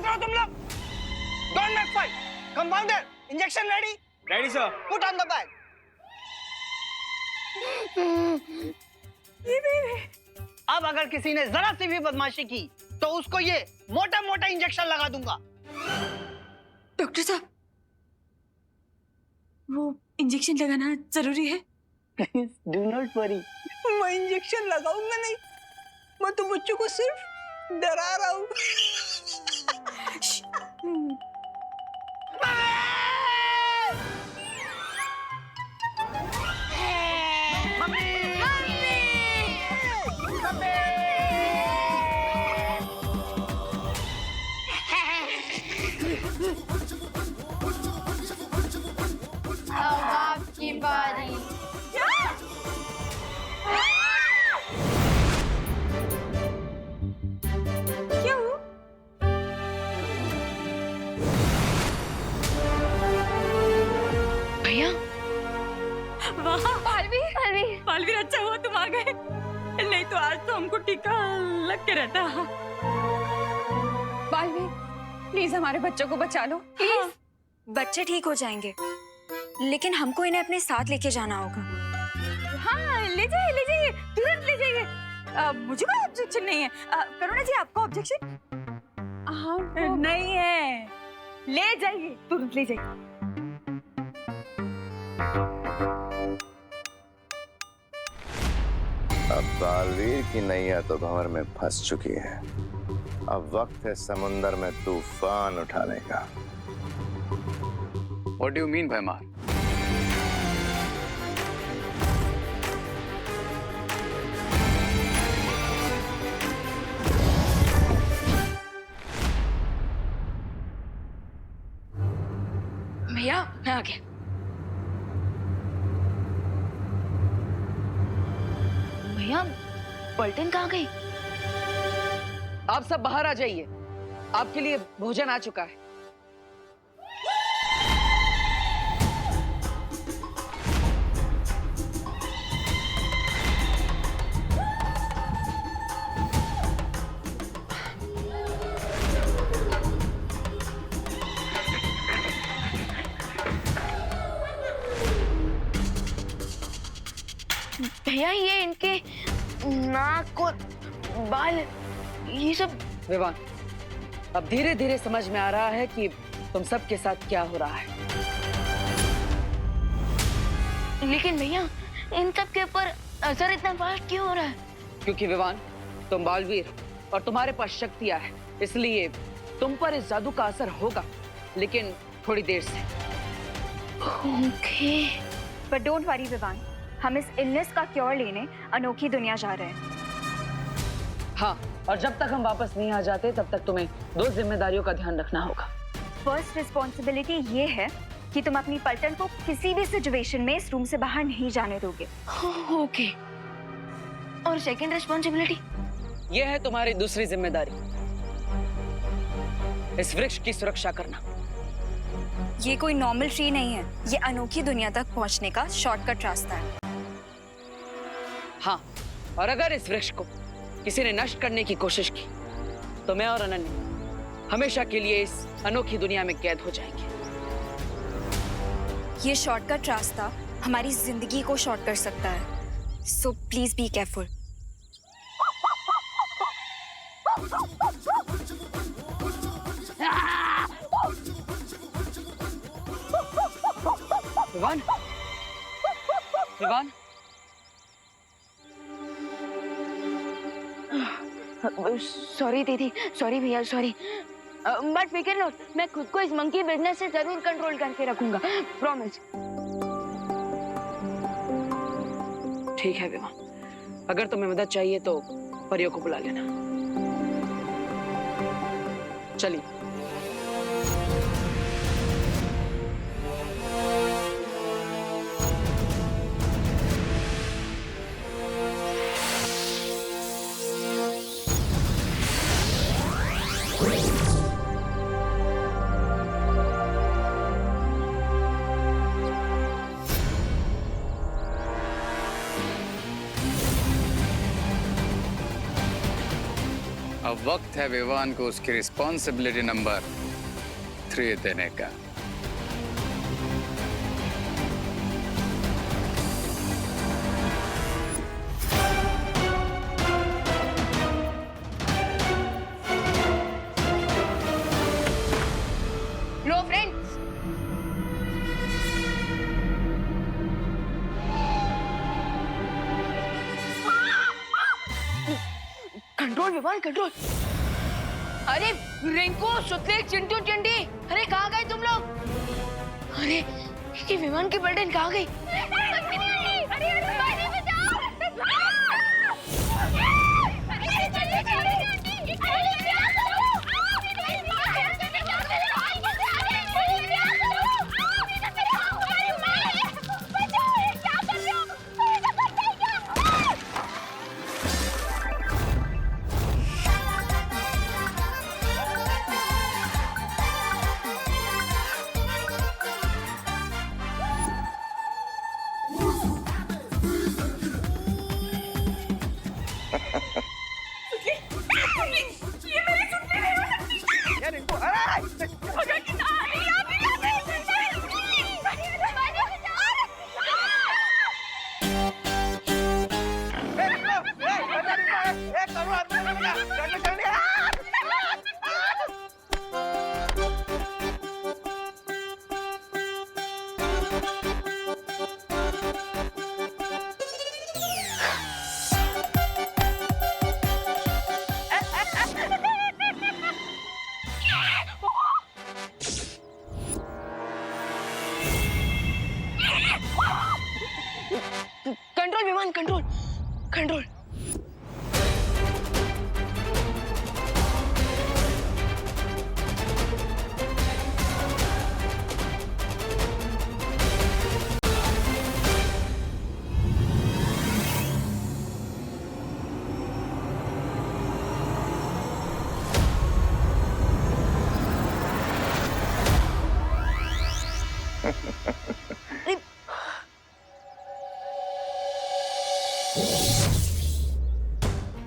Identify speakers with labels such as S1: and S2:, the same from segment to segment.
S1: बंद करो तुम लोग। Don't make fight. Compounder, injection ready?
S2: Ready sir.
S1: Put on the bag. अब अगर किसी ने जरा सी भी बदमाशी की तो उसको ये मोटा मोटा इंजेक्शन लगा दूंगा।
S3: डॉक्टर साहब, वो इंजेक्शन लगाना जरूरी है?
S1: प्लीज डू नॉट वरी, मैं इंजेक्शन लगाऊंगा नहीं, मैं तो बच्चों को सिर्फ डरा रहा हूँ।
S4: अब आपकी बारी।
S3: क्यों?
S4: भैया,
S3: वाह
S4: पालवीर, पालवीर,
S3: पालवीर, अच्छा हुआ तुम आ गए, नहीं तो आज तो हमको टीका लग के रहता।
S4: पालवीर, प्लीज हमारे बच्चों को बचा लो, प्लीज।
S3: हाँ, बच्चे ठीक हो जाएंगे, लेकिन हमको इन्हें अपने साथ लेके जाना होगा। हाँ, ले जाइए, तुरंत ले जाइए। मुझे कोई ऑब्जेक्शन नहीं है। करुणा जी, आपको ऑब्जेक्शन?
S4: हाँ,
S3: नहीं है, ले जाइए, तुरंत ले जाइए।
S5: अब बालवीर की नैया तो भंवर में फंस चुकी है। अब वक्त है समुंदर में तूफान उठाने का।
S2: What do you mean, भैमार?
S4: भैया मैं आ गया। भैया पलटन कहाँ गई?
S6: आप सब बाहर आ जाइए, आपके लिए भोजन आ चुका है।
S4: भैया ये इनके नाक और बाल ये सब।
S6: विवान, अब धीरे धीरे समझ में आ रहा है कि तुम सबके साथ क्या हो रहा है।
S4: लेकिन भैया इन सब के ऊपर असर इतना फास्ट क्यों हो रहा है?
S6: क्योंकि विवान, तुम बालवीर और तुम्हारे पास शक्तियां हैं, इसलिए तुम पर इस जादू का असर होगा, लेकिन थोड़ी देर से।
S4: Okay.
S3: But don't worry Vivan, हम इस इलनेस का क्योर लेने अनोखी दुनिया जा रहे हैं।
S6: हाँ, और जब तक हम वापस नहीं आ जाते तब तक तुम्हें 2 जिम्मेदारियों का ध्यान रखना होगा।
S3: फर्स्ट रिस्पॉन्सिबिलिटी ये है कि तुम अपनी पलटन को किसी भी सिचुएशन में इस रूम से बाहर नहीं जाने दोगे।
S4: ओके। और सेकंड रिस्पॉन्सिबिलिटी?
S6: यह है तुम्हारी दूसरी जिम्मेदारी, इस वृक्ष की सुरक्षा करना।
S3: ये कोई नॉर्मल ट्री नहीं है, ये अनोखी दुनिया तक पहुंचने का शॉर्टकट रास्ता है।
S6: हाँ, और अगर इस वृक्ष को किसी ने नष्ट करने की कोशिश की तो मैं और अनन्या हमेशा के लिए इस अनोखी दुनिया में कैद हो जाएंगे।
S3: ये शॉर्टकट रास्ता हमारी जिंदगी को शॉर्ट कर सकता है, so please be careful.
S6: Vivaan, Vivaan,
S4: sorry दीदी, सॉरी भैया, सॉरी। बट फिकर नॉट, मैं खुद को इस मंकी बिजनेस से जरूर कंट्रोल करके रखूंगा, प्रॉमिस।
S6: ठीक है विवान, अगर तुम्हें मदद चाहिए तो परियों को बुला लेना। चलिए।
S2: अब वक्त है विवान को उसकी रिस्पॉन्सिबिलिटी नंबर 3 देने का।
S4: लो फ्रेंड्स, कंट्रोल विमान कंट्रोल। अरे रिंकू, सुतले, चिंटू, चिंटी, अरे कहाँ गए तुम लोग? अरे ये विमान की पलटन कहाँ गई? कंट्रोल विमान कंट्रोल कंट्रोल।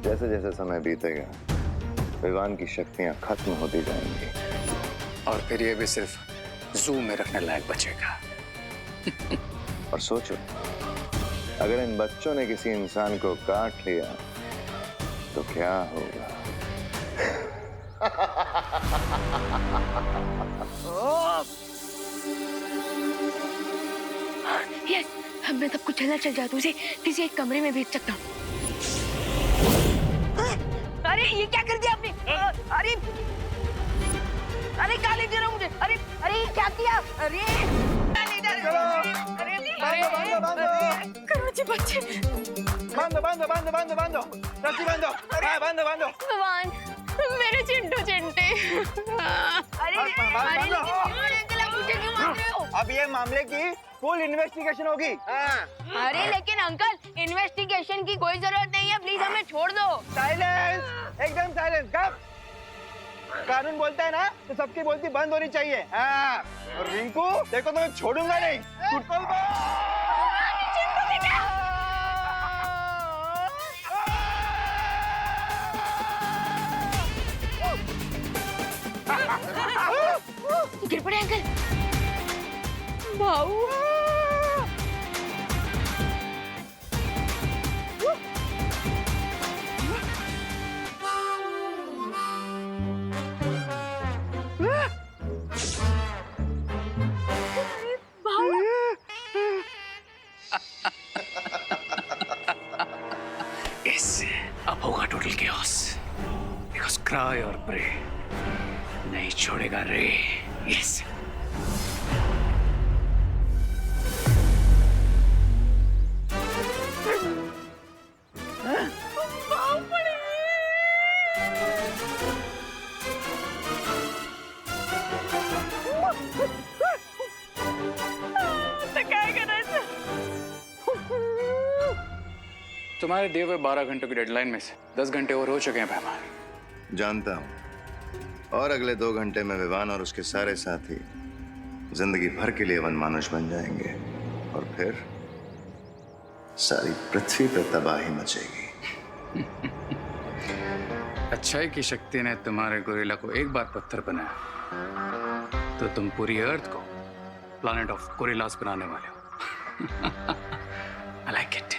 S5: जैसे जैसे समय बीतेगा विमान की शक्तियां खत्म होती जाएंगी
S2: और फिर ये भी सिर्फ जू में रखने लायक बचेगा।
S5: और सोचो, अगर इन बच्चों ने किसी इंसान को काट लिया तो क्या होगा?
S4: यस, अब मैं सबको चलना चल जादू से किसी एक कमरे में भेज सकता हूँ। अरे ये क्या कर दिया आपने? अरे अरे क्या ले दे रहा मुझे? अरे अरे ये क्या किया? अरे
S3: करो जी बच्चे।
S4: भगवान, मेरे चिंटू चिंटे। अरे मुझे क्यों मार रहे हो?
S7: अब ये मामले की फुल इन्वेस्टिगेशन होगी।
S4: अरे लेकिन अंकल, इन्वेस्टिगेशन की कोई जरूरत नहीं है, प्लीज हमें छोड़ दो।
S7: साइलेंस, एकदम साइलेंस। कब कानून बोलता है ना तो सबकी बोलती बंद होनी चाहिए। हाँ, और रिंकू देखो तो मैं छोड़ूंगा नहीं।
S4: गिर पड़े अंकल।
S3: भाऊ
S2: अब होगा टोटल केओस, बिकॉज़ क्राई और प्रे नहीं छोड़ेगा रे। यस। तुम्हारे दिए हुए 12 घंटों की डेडलाइन में से 10 घंटे और हो चुके हैं भैमार।
S5: जानता हूं, और अगले 2 घंटे में विवान और उसके सारे साथी जिंदगी भर के लिए वनमानुष बन जाएंगे और फिर सारी पृथ्वी पर तबाही मचेगी।
S2: अच्छाई की शक्ति ने तुम्हारे गोरिल्ला को एक बार पत्थर बनाया तो तुम पूरी अर्थ को प्लैनेट ऑफ गोरिल्लास बनाने वाले हो। I like it.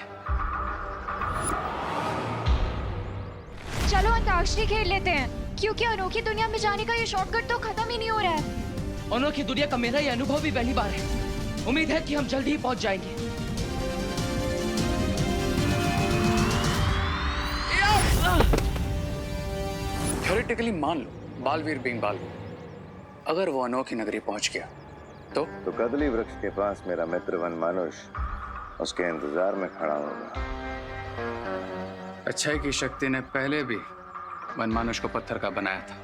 S3: चलो अंताक्षरी खेल लेते हैं, क्योंकि अनोखी दुनिया में जाने का ये शॉर्टकट तो खत्म ही नहीं हो रहा है।
S6: अनोखी दुनिया का मेरा ये अनुभव भी पहली बार है। उम्मीद है कि हम जल्दी ही पहुंच जाएंगे।
S2: थ्योरेटिकली मान लो बालवीर बीइंग बालवीर, अगर वो अनोखी नगरी पहुंच गया तो
S5: कदली वृक्ष के पास मेरा मित्र वन मानुष उसके इंतजार में खड़ा होगा।
S2: अच्छाई की शक्ति ने पहले भी वन मानुष को पत्थर का बनाया था,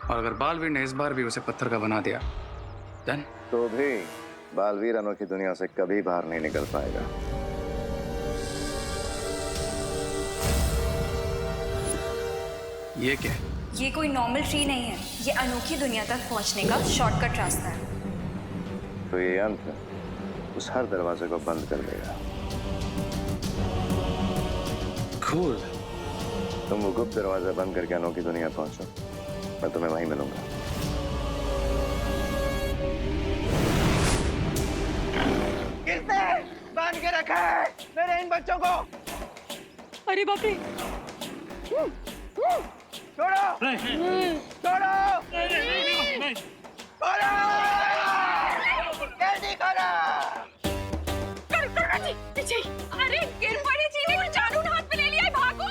S2: और अगर बालवीर ने इस बार भी उसे पत्थर का बना दिया देन
S5: तो भी बालवीर अनोखी दुनिया से कभी बाहर नहीं निकल पाएगा।
S2: ये क्या है?
S3: ये कोई नॉर्मल ट्री नहीं है, ये अनोखी दुनिया तक पहुंचने का शॉर्टकट रास्ता है।
S5: तो ये यंत्र उस हर दरवाजे को बंद कर देगा।
S2: कूल।
S5: तुम वो गुप्त दरवाजा बंद करके अनोखी दुनिया पहुंचो, मैं तुम्हें वहीं मिलूंगा।
S7: किसने बांध के रखा है मेरे इन बच्चों को?
S3: अरे बाप रे!
S7: छोड़ो! छोड़ो! छोड़ो! जल्दी करो!
S3: करुणा जी, पीछे! अरे गिर पड़ी जी ने जादू हाथ में ले लिया है, भागो!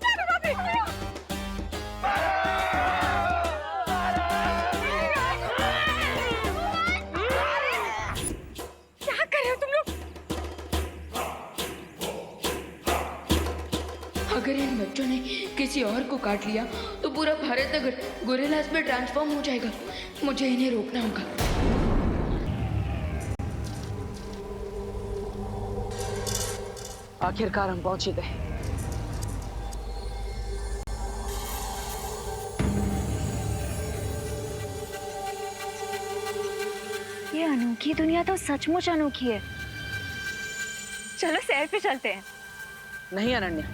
S3: अरे बाप रे! क्या कर रहे हो तुम लोग?
S4: अगर इन बच्चों ने किसी और को काट लिया तो पूरा भारत नगर गोरिल्लास में ट्रांसफॉर्म हो जाएगा। मुझे इन्हें रोकना होगा।
S6: आखिरकार हम पहुंच ही गए।
S3: ये अनोखी दुनिया तो सचमुच अनोखी है। चलो सैर पे चलते हैं।
S6: नहीं अनन्या,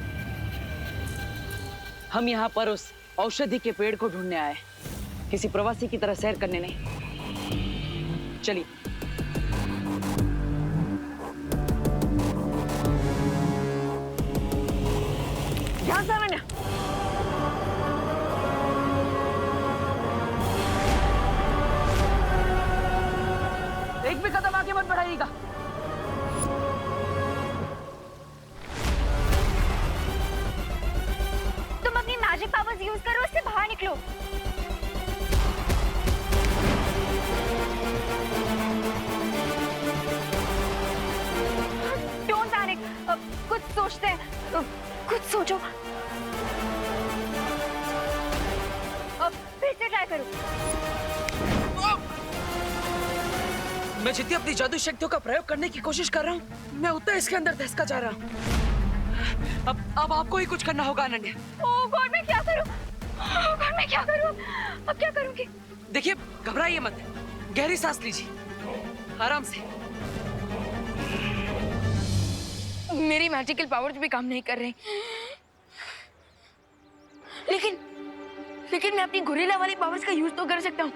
S6: हम यहाँ पर उस औषधि के पेड़ को ढूंढने आए, किसी प्रवासी की तरह सैर करने नहीं। चलिए। ध्यान से अनन्या। एक भी कदम आगे मत बढ़ाइएगा।
S3: तुम अपनी मैजिक पावर्स यूज करो, इससे बाहर निकलो। डोंट पैनिक, कुछ सोचते हैं, कुछ सोचो। फिर से ट्राई करो।
S6: मैं जितनी अपनी जादू शक्तियों का प्रयोग करने की कोशिश कर रहा हूँ, मैं उतना इसके अंदर धंसता जा रहा हूँ। अब आपको ही कुछ करना होगा अनन्या।
S3: ओह गॉड, मैं क्या करूं? ओह गॉड, मैं क्या करूं? अब क्या करूंगी?
S6: देखिए, घबराइए मत, गहरी सांस लीजिए, आराम से।
S4: मेरी मैजिकल पावर्स भी काम नहीं कर रही। लेकिन मैं अपनी गोरिल्ला वाली पावर्स का यूज तो कर सकता हूँ।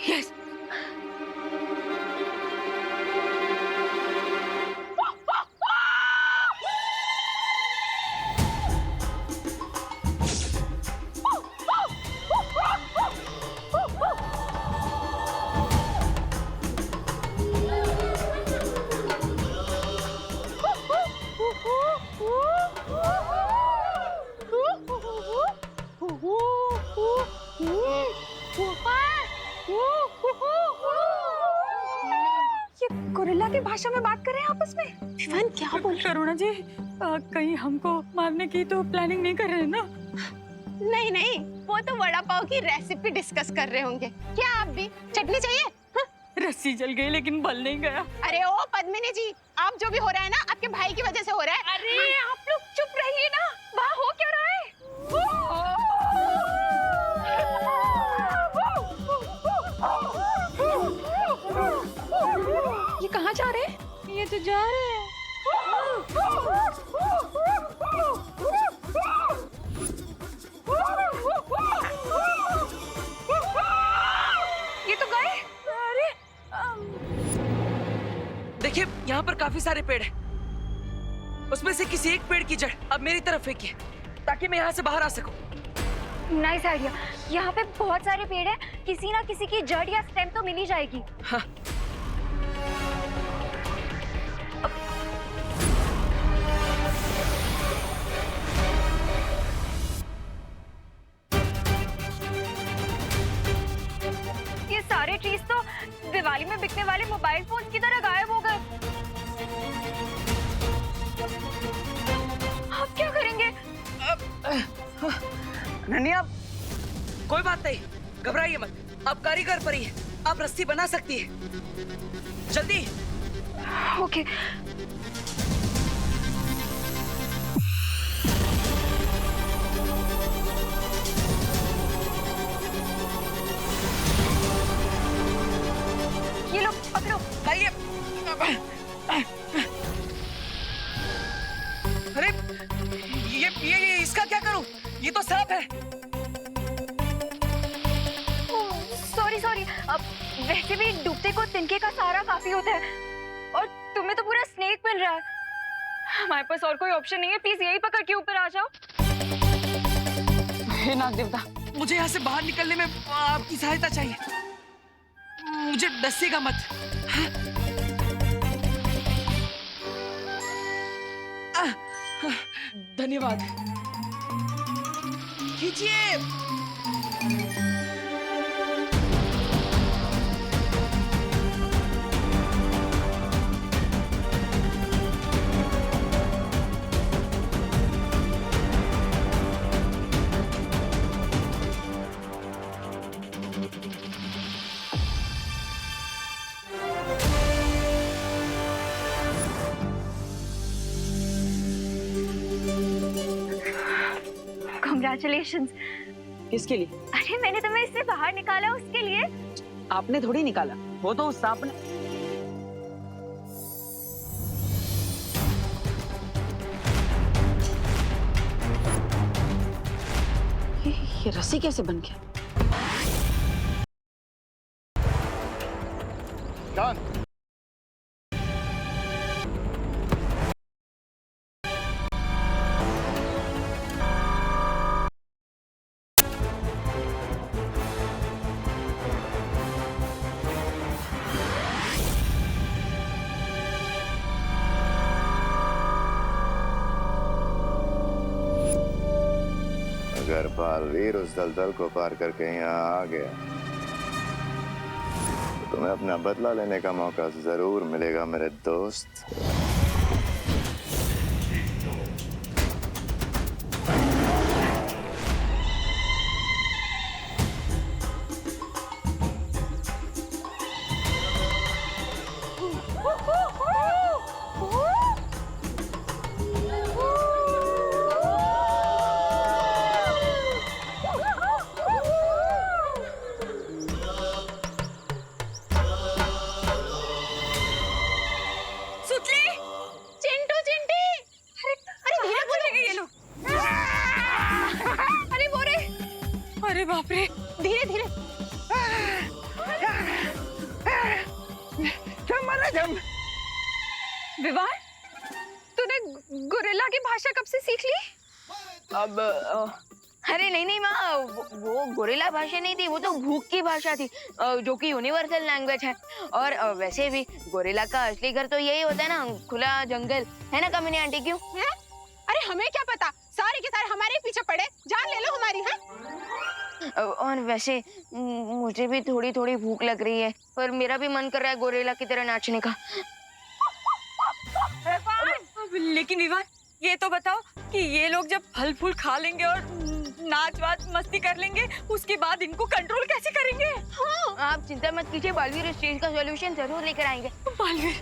S4: यस।
S3: गोरिल्ला की भाषा में बात कर रहे हैं आपस में। विवान क्या बोल?
S8: करुणा जी, कहीं हमको मारने की तो प्लानिंग नहीं कर रहे हैं ना?
S9: नहीं नहीं, वो तो वड़ा पाव की रेसिपी डिस्कस कर रहे होंगे। क्या आप भी चटनी चाहिए? हाँ?
S8: रस्सी जल गई लेकिन बल नहीं गया।
S9: अरे ओ पद्मिनी जी, आप जो भी हो रहा है ना, आपके भाई की वजह से हो रहा है।
S3: अरे आप लोग चुप रहिए ना, वहाँ हो क्या रहा है? ये कहाँ जा रहे हैं?
S8: ये तो जा रहे हैं।
S6: काफी सारे पेड़ हैं। उसमें से किसी एक पेड़ की जड़ अब मेरी तरफ फेंकिए ताकि मैं यहाँ से बाहर आ सकूं।
S3: Nice idea. यहाँ पे बहुत सारे पेड़ हैं, किसी ना किसी की जड़ या स्टेम तो मिल ही जाएगी।
S6: हाँ।
S3: ये सारे ट्रीज तो दिवाली में बिकने वाले मोबाइल फोन की तरह गायब हो गए। आप क्या करेंगे?
S6: नन्ही आप कोई बात नहीं, घबराइए मत। आप कारीगर परी है, आप रस्सी बना सकती है। जल्दी।
S3: ओके। ये लो पकड़ो।
S6: लाइए। अरे ये इसका क्या करूं? ये तो सांप है।
S3: सॉरी। अब वैसे भी डूबते को तिनके का सहारा काफी होता है और तुम्हें तो पूरा स्नेक मिल रहा है। हमारे पास और कोई ऑप्शन नहीं है, प्लीज यही पकड़ के ऊपर आ जाओ।
S6: हे नाग देवता, मुझे यहाँ से बाहर निकलने में आपकी सहायता चाहिए। मुझे डसेगा मत। धन्यवाद। खींचिए।
S3: Congratulations।
S6: किसके लिए?
S3: अरे मैंने तुम्हें इससे बाहर निकाला उसके लिए।
S6: आपने थोड़ी निकाला, वो तो उस सांप ने। ये रस्सी कैसे बन गया?
S7: डन।
S5: अगर बालवीर उस दलदल को पार करके यहाँ आ गया तो तुम्हें अपना बदला लेने का मौका जरूर मिलेगा मेरे दोस्त।
S3: अरे बाप रे,
S9: धीरे धीरे।
S3: विवान, तूने गोरिल्ला की भाषा कब से सीख ली?
S4: अब अरे नहीं माँ, वो गोरिल्ला भाषा नहीं थी, वो तो भूख की भाषा थी, जो कि यूनिवर्सल लैंग्वेज है। और वैसे भी गोरिल्ला का असली घर तो यही होता है ना, खुला जंगल, है ना कामिनी आंटी? क्यों
S9: है? अरे हमें क्या पता, सारे के सारे हमारे पीछे पड़े, जान ले लो हमारी। है?
S4: और वैसे मुझे भी थोड़ी थोड़ी भूख लग रही है, पर मेरा भी मन कर रहा है गोरिल्ला की तरह नाचने का।
S3: लेकिन विवान, ये तो बताओ कि ये लोग जब फल फूल खा लेंगे और नाच वाच मस्ती कर लेंगे, उसके बाद इनको कंट्रोल कैसे करेंगे?
S4: हाँ। आप चिंता मत कीजिए, बालवीर इस चीज का सॉल्यूशन जरूर लेकर आएंगे।
S3: बालवीर,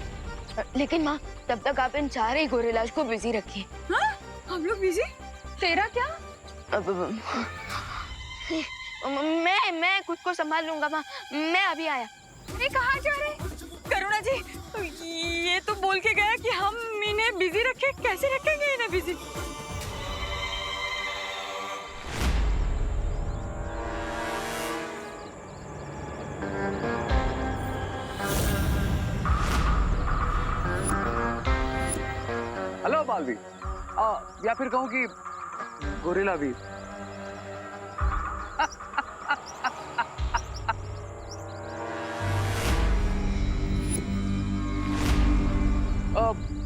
S4: लेकिन माँ, तब तक आप इन सारे गोरिल्लास को बिजी रखिए।
S3: हाँ? हम लोग बिजी? तेरा क्या?
S4: मैं खुद को संभाल लूंगा माँ, मैं अभी आया।
S3: अरे कहाँ जा रहे? करुणा जी, ये तो बोल के गया कि हम इन्हें बिजी रखें, कैसे रखेंगे इन्हें बिजी?
S2: बालवीर, या फिर कहूँ कि गोरिल्ला वीर।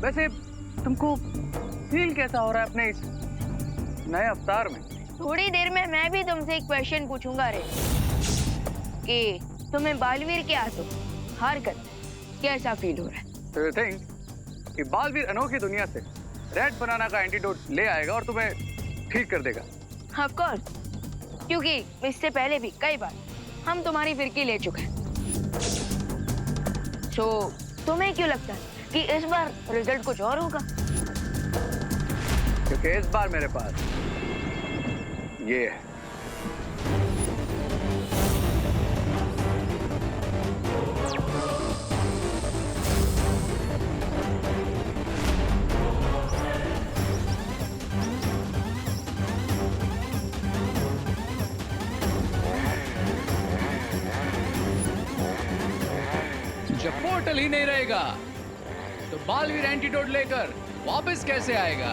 S2: वैसे तुमको फील कैसा हो रहा है अपने इस नए अवतार में?
S4: थोड़ी देर में मैं भी तुमसे एक क्वेश्चन पूछूंगा रे कि तुम्हें बालवीर के हाथों हार कर कैसा फील हो रहा है?
S2: तो यू थिंक कि बालवीर अनोखी दुनिया से रेड बनाना का एंटीडोट ले आएगा और तुम्हें ठीक कर देगा?
S4: ऑफ कोर्स, क्योंकि इससे पहले भी कई बार हम तुम्हारी फिरकी ले चुके हैं। सो तुम्हें क्यों लगता है कि इस बार रिजल्ट कुछ और होगा?
S2: क्योंकि इस बार मेरे पास ये है। जब पोर्टल ही नहीं रहेगा तो बालवीर एंटीडोट लेकर वापस कैसे आएगा?